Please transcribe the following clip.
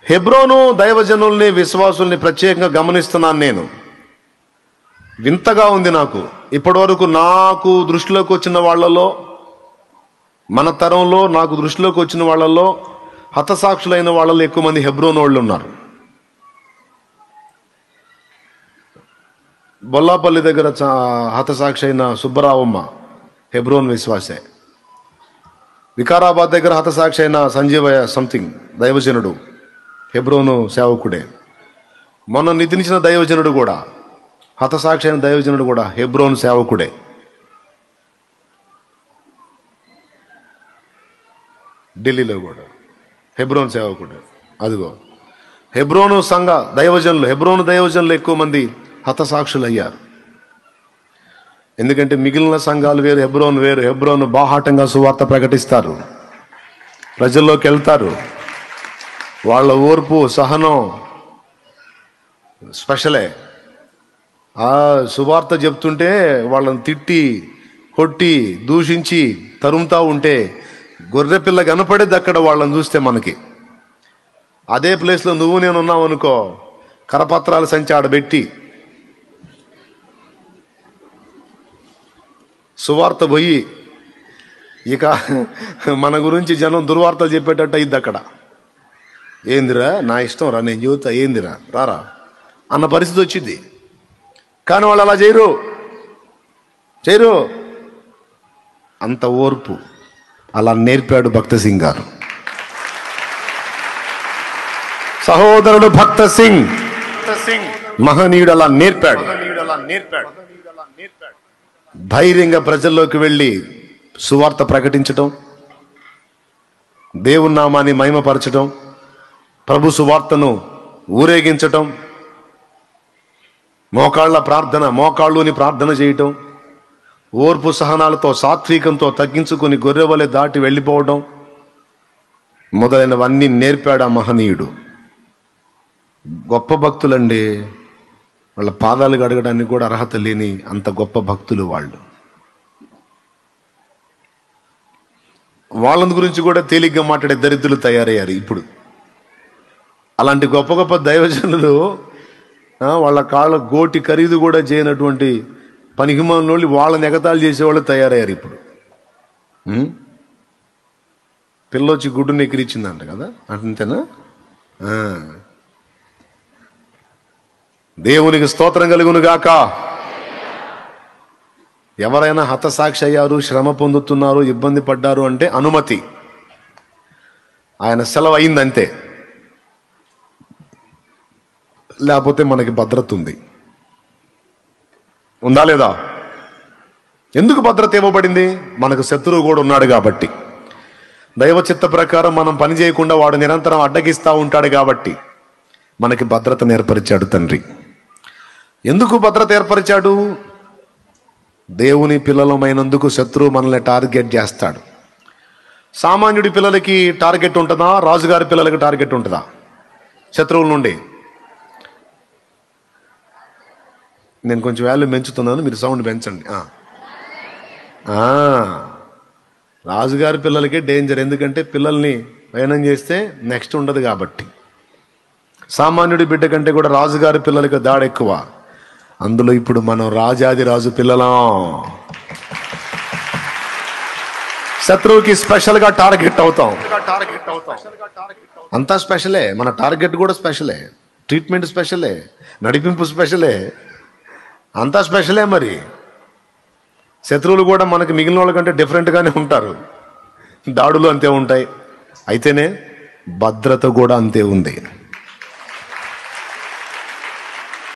హెబ్రోను దైవజనుల్ని విశ్వాసుల్ని ప్రత్యేకంగా గమనిస్తున్నాను నేను. వింతగా ఉంది నాకు. ఇప్పటి వరకు నాకు దృష్టిలోకి వచ్చిన వాళ్ళలో, మన తరంలో నాకు దృష్టిలోకి వచ్చిన వాళ్ళలో హతసాక్షులైన వాళ్ళలో ఎక్కువ మంది హెబ్రోను వాళ్ళు ఉన్నారు. బొల్లాపల్లి దగ్గర హతసాక్షి అయిన సుబ్బరావమ్మ హెబ్రోన్ విశ్వాసే. వికారాబాద్ దగ్గర హతసాక్షి అయిన సంజీవయ్య సంథింగ్ దైవజనుడు హెబ్రోను సేవకుడే. మొన్న నిద్రించిన దైవజనుడు కూడా, హతసాక్షి అయిన దైవజనుడు కూడా హెబ్రోను సేవకుడే. ఢిల్లీలో కూడా హెబ్రోను సేవకుడే. అదిగో హెబ్రోను సంఘ దైవజనులు, హెబ్రోను దైవజనులు ఎక్కువ మంది హతసాక్షులు అయ్యారు. ఎందుకంటే మిగిలిన సంఘాలు వేరు, హెబ్రోను వేరు. హెబ్రోను బాహాటంగా సువార్త ప్రకటిస్తారు, ప్రజల్లోకి వెళ్తారు. వాళ్ళ ఓర్పు సహనం స్పెషలే. ఆ సువార్త చెప్తుంటే వాళ్ళని తిట్టి కొట్టి దూషించి తరుముతా ఉంటే గొర్రెపిల్ల కనపడేది అక్కడ వాళ్ళని చూస్తే మనకి. అదే ప్లేస్లో నువ్వు నేను ఉన్నావు అనుకో, కరపత్రాల సంచి ఆడబెట్టి సువార్త పోయి ఇక మన గురించి జనం దుర్వార్తలు చెప్పేటట్టు అయింది అక్కడ. ఏందిరా నా ఇష్టం రా, నేను చెబుతా, ఏందిరా రారా అన్న పరిస్థితి వచ్చింది. కానీ వాళ్ళు అలా చేయరు. అంత ఓర్పు అలా నేర్పాడు భక్త సింగ్ గారు. సహోదరుడు భక్త సింగ్ మహనీయుడు అలా నేర్పాడు. ధైర్యంగా ప్రజల్లోకి వెళ్ళి సువార్త ప్రకటించటం, దేవుని నామాన్ని మహిమపరచటం, ప్రభు సువార్తను ఊరేగించటం, మోకాళ్ళుని ప్రార్థన చేయటం, ఓర్పు సహనాలతో సాత్వికంతో తగ్గించుకుని గొర్రెవలె దాటి వెళ్ళిపోవడం మొదలైనవన్నీ నేర్పాడు ఆ మహనీయుడు. గొప్ప భక్తులండి. వాళ్ళ పాదాలు కడగడానికి కూడా అర్హత లేని అంత గొప్ప భక్తులు వాళ్ళు. వాళ్ళ గురించి కూడా తేలిగ్గా మాట్లాడే దరిద్రులు తయారయ్యారు ఇప్పుడు. అలాంటి గొప్ప గొప్ప దైవజనులు వాళ్ళ కాళ్ళ గోటి ఖరీదు కూడా చేయనటువంటి పనికిమాలినోళ్ళు వాళ్ళని ఎగతాళి చేసేవాళ్ళు తయారయ్యారు ఇప్పుడు. పిల్లొచ్చి గుడ్డుని ఎక్కిరిచ్చిందంట కదా, అంతేనా? దేవునికి స్తోత్రం కలుగును గాక. ఎవరైనా హతసాక్షి అయ్యారు, శ్రమ పొందుతున్నారు, ఇబ్బంది పడ్డారు అంటే అనుమతి, ఆయన సెలవు అయిందంతే. లేకపోతే మనకి భద్రత ఉందా లేదా? ఎందుకు భద్రత ఇవ్వబడింది? మనకు శత్రువు కూడా ఉన్నాడు కాబట్టి. దైవ చిత్త ప్రకారం మనం పని చేయకుండా వాడు నిరంతరం అడ్డగిస్తూ ఉంటాడు కాబట్టి మనకి భద్రతను ఏర్పరిచాడు తండ్రి. ఎందుకు భద్రత ఏర్పరిచాడు? దేవుని పిల్లలమైనందుకు శత్రువు మనల్ని టార్గెట్ చేస్తాడు. సామాన్యుడి పిల్లలకి టార్గెట్ ఉంటుందా? రాజుగారి పిల్లలకి టార్గెట్ ఉంటుందా? శత్రువుల నుండి. నేను కొంచెం వాల్యూ పెంచుతున్నాను, మీరు సౌండ్ పెంచండి. రాజుగారి పిల్లలకే డేంజర్, ఎందుకంటే పిల్లల్ని పయనం చేస్తే నెక్స్ట్ ఉండదు కాబట్టి. సామాన్యుడి బిడ్డ కంటే కూడా రాజుగారి పిల్లలకి దాడి ఎక్కువ. అందులో ఇప్పుడు మనం రాజాది రాజు పిల్లలం. శత్రువుకి స్పెషల్గా టార్గెట్ అవుతాం. అంతా స్పెషలే, మన టార్గెట్ కూడా స్పెషలే, ట్రీట్మెంట్ స్పెషలే, నడిపింపు స్పెషలే, అంతా స్పెషలే. మరి శత్రువులు కూడా మనకి మిగిలిన వాళ్ళ కంటే డిఫరెంట్గానే ఉంటారు, దాడులు అంతే ఉంటాయి. అయితేనే భద్రత కూడా అంతే ఉంది.